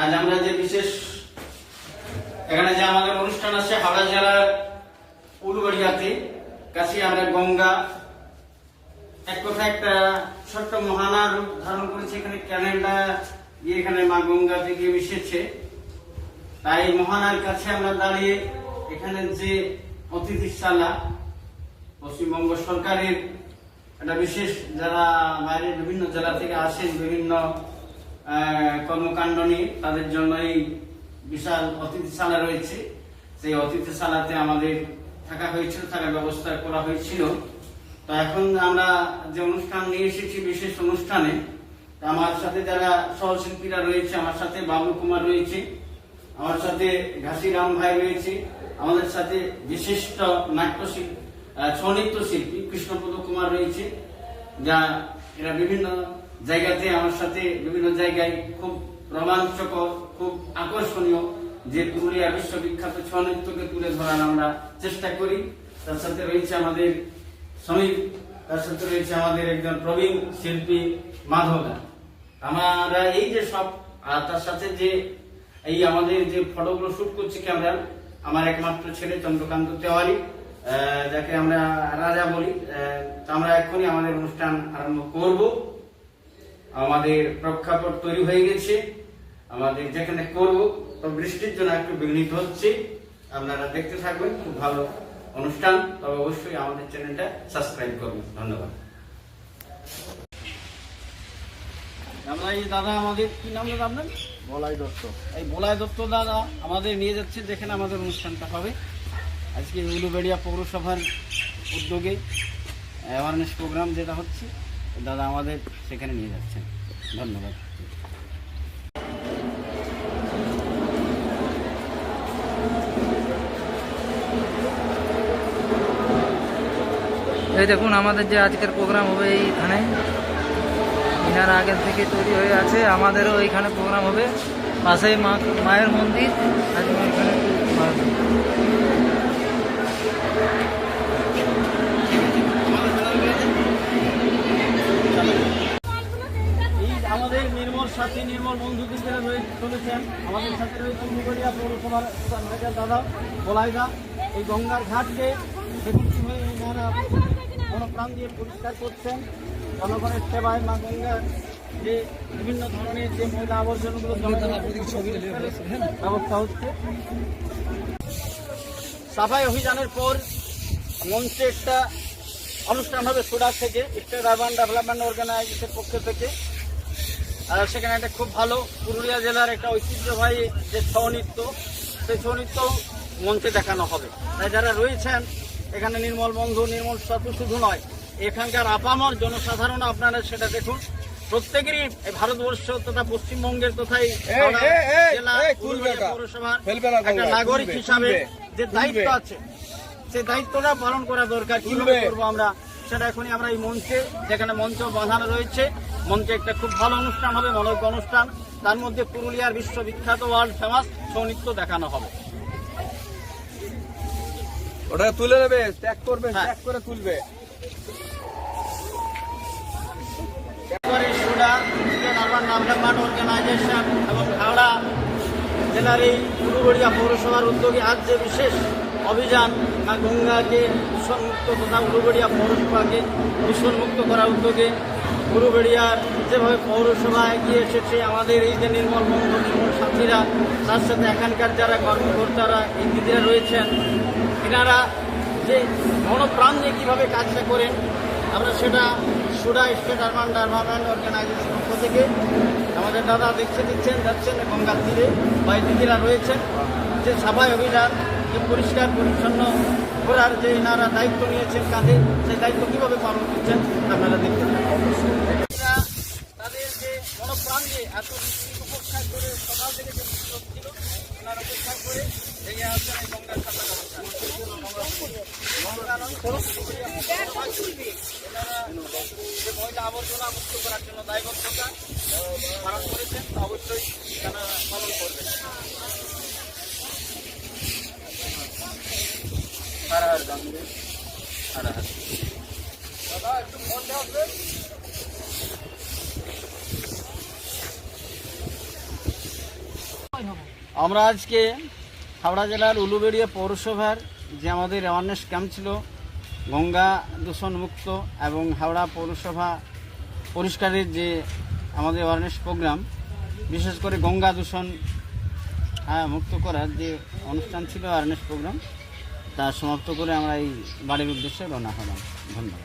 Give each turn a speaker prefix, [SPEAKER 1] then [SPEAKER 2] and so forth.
[SPEAKER 1] আজ আমরা যে বিশেষ এখানে যে আমাদের অনুষ্ঠান আছে হাওড়া জেলার উলুবেড়িয়াতে কাছে আমরা গঙ্গা এক কথা একটা ছোট্ট মহানা রূপ ধারণ করেছে। এখানে ক্যানেলটা গিয়ে এখানে মা গঙ্গা থেকে মিশেছে। তাই মহানার কাছে আমরা দাঁড়িয়ে এখানে যে অতিথিশালা পশ্চিমবঙ্গ সরকারের একটা বিশেষ যারা বাইরের বিভিন্ন জেলা থেকে আসেন বিভিন্ন কর্মকাণ্ড নিয়ে তাদের জন্য এই বিশাল অতিথিশালা রয়েছে। সেই অতিথিশালাতে আমাদের থাকা হয়েছিল, থাকার ব্যবস্থা করা হয়েছিল। তো এখন আমরা যে অনুষ্ঠান নিয়ে এসেছি বিশেষ অনুষ্ঠানে, আমার সাথে যারা সহশিল্পীরা রয়েছে, আমার সাথে বাবু কুমার রয়েছে, আমার সাথে ঘাসিরাম ভাই রয়েছে, আমাদের সাথে বিশিষ্ট নাট্যশিল্পী ছৌ নৃত্য শিল্পী কৃষ্ণপদ কুমার রয়েছে, যা এরা বিভিন্ন জায়গাতে আমার সাথে বিভিন্ন জায়গায় খুব রোমাঞ্চকর খুব আকর্ষণীয় যে পুরুলিয়া বিশ্ববিখ্যাত ছৌ নৃত্যকে তুলে ধরার আমরা চেষ্টা করি। তার সাথে রয়েছে আমাদের সমীপ, তার সাথে রয়েছে আমাদের একজন প্রবীণ শিল্পী মাধবদা। আমরা এই যে সব তার সাথে যে এই আমাদের যে ফটোগুলো শুট করছি ক্যামেরা, আমার একমাত্র ছেলে চন্দ্রকান্ত তেওয়ারি, যাকে আমরা রাজা বলি। আমরা এখনই আমাদের অনুষ্ঠান আরম্ভ করব। আমাদের প্রেক্ষাপট তৈরি হয়ে গেছে, আমাদের যেখানে করব তো বৃষ্টির জন্য একটু বিঘ্নিত হচ্ছে। আপনারা দেখতে থাকবেন, খুব ভালো অনুষ্ঠান। তবে অবশ্যই আমাদের চ্যানেলটা সাবস্ক্রাইব করবেন। ধন্যবাদ। আমরা এই দাদা আমাদের কি নাম দাদা আপনার?
[SPEAKER 2] বলাই দত্ত।
[SPEAKER 1] এই বলাই দত্ত দাদা আমাদের নিয়ে যাচ্ছে যেখানে আমাদের অনুষ্ঠানটা হবে। আজকে উলুবেড়িয়া পৌরসভার উদ্যোগে অ্যাওয়ারনেস প্রোগ্রাম যেটা হচ্ছে, দাদা আমাদের সেখানে নিয়ে যাচ্ছেন। ধন্যবাদ।
[SPEAKER 3] এই দেখুন আমাদের যে আজকের প্রোগ্রাম হবে এইখানে, ইনার আগের থেকে তৈরি হয়ে আছে। আমাদেরও এইখানে প্রোগ্রাম হবে, পাশেই মায়ের মন্দির। আজকে এখানে
[SPEAKER 1] আমাদের নির্মল সাথী নির্মল বন্ধুদের যারা চলেছেন, আমাদের সাথে রয়েছে উলুবেড়িয়া পৌরসভার দাদা বলাইদা। এই গঙ্গার ঘাটকে দেখুন কিভাবে এনারা প্রাণ দিয়ে পরিষ্কার করছেন জনগণের সেবায়। মা গঙ্গার যে বিভিন্ন ধরনের যে ময়লা আবর্জনাগুলো ব্যবস্থা হচ্ছে। সাফাই অভিযানের পর মঞ্চে একটা অনুষ্ঠান হবে সুরাট থেকে, স্টেট আরবান ডেভেলপমেন্ট অর্গানাইজেশনের পক্ষ থেকে। আর সেখানে একটা খুব ভালো পুরুলিয়া জেলার একটা ঐতিহ্যবাহী যে ছৌ নৃত্য, সেই ছৌ নৃত্য মঞ্চে দেখানো হবে। তাই যারা রয়েছেন এখানে নির্মল বন্ধু নির্মল সাথী শুধু নয়, এখানকার আপামর জনসাধারণ আপনারা সেটা দেখুন। প্রত্যেকেরই ভারতবর্ষ তথা পশ্চিমবঙ্গের তথা জেলা পৌরসভার একটা নাগরিক হিসাবে যে দায়িত্ব আছে, সেই দায়িত্বটা পালন করা দরকার। কিভাবে করবো আমরা সেটা এখনই আমরা এই মঞ্চে, যেখানে মঞ্চ বাঁধানো রয়েছে, মঞ্চে একটা খুব ভালো অনুষ্ঠান হবে, মনোজ্ঞ অনুষ্ঠান। তার মধ্যে পুরুলিয়ার বিশ্ববিখ্যাত ওয়ার্ল্ড ফেমাস ছৌ নৃত্য দেখানো হবে।
[SPEAKER 2] ওটা তুলে নেবে, ট্যাগ করবে, ট্যাগ করে তুলবে। অর্গানাইজেশন এবং হাওড়া জেলার এই উলুবেড়িয়া পৌরসভার উদ্যোগে আজ যে বিশেষ অভিযান মা গঙ্গাকে দূষণমুক্ত তথা উলুবেড়িয়া পৌরসভাকে দূষণমুক্ত করার উদ্যোগে উলুবেড়িয়ার যেভাবে পৌরসভা এগিয়ে এসেছে, আমাদের এই যে নির্মল বন্ধু নির্মল সাথীরা, তার সাথে এখানকার যারা কর্মকর্তারা এই দিদিরা রয়েছেন, এনারা যে মনোপ্রাণ দিয়ে কীভাবে কাজটা করেন, আমরা সেটা সুরা স্টেট আরবান ডেভেলপমেন্ট অর্গানাইজেশন পক্ষ থেকে আমাদের দাদা যাচ্ছেন গঙ্গার তীরে বা দিদিরা রয়েছেন। যে সাফাই অভিযান, যে পরিষ্কার পরিচ্ছন্ন করার যে এনারা দায়িত্ব নিয়েছেন কাঁধে, সেই দায়িত্ব কীভাবে পালন করছেন আপনারা দেখতে পাবেন। তাদের যে মনোপ্রাণ দিয়ে এত উপেক্ষা করে সকাল থেকে যে ছিল, ওনারা উপেক্ষা করে এগিয়ে আসছেন এই গঙ্গার সাঁতার ব্যবস্থা। যে ময়লা আবর্জনা মুক্ত করার জন্য দায়বদ্ধতা পালন করেছেন, তা অবশ্যই তারা পালন করবেন। দাদা একটু ফোন আসবে। আমরা আজকে হাওড়া জেলার উলুবেড়িয়া পৌরসভার যে আমাদের অ্যাওয়ারনেস ক্যাম্প ছিল গঙ্গা দূষণ মুক্ত এবং হাওড়া পৌরসভা পরিষ্কারের যে আমাদের অ্যাওয়ারনেস প্রোগ্রাম, বিশেষ করে গঙ্গা দূষণ মুক্ত করার যে অনুষ্ঠান ছিল অ্যাওয়ারনেস প্রোগ্রাম, তা সমাপ্ত করে আমরা এই বাড়ির উদ্দেশ্যে রওনা হলাম। ধন্যবাদ।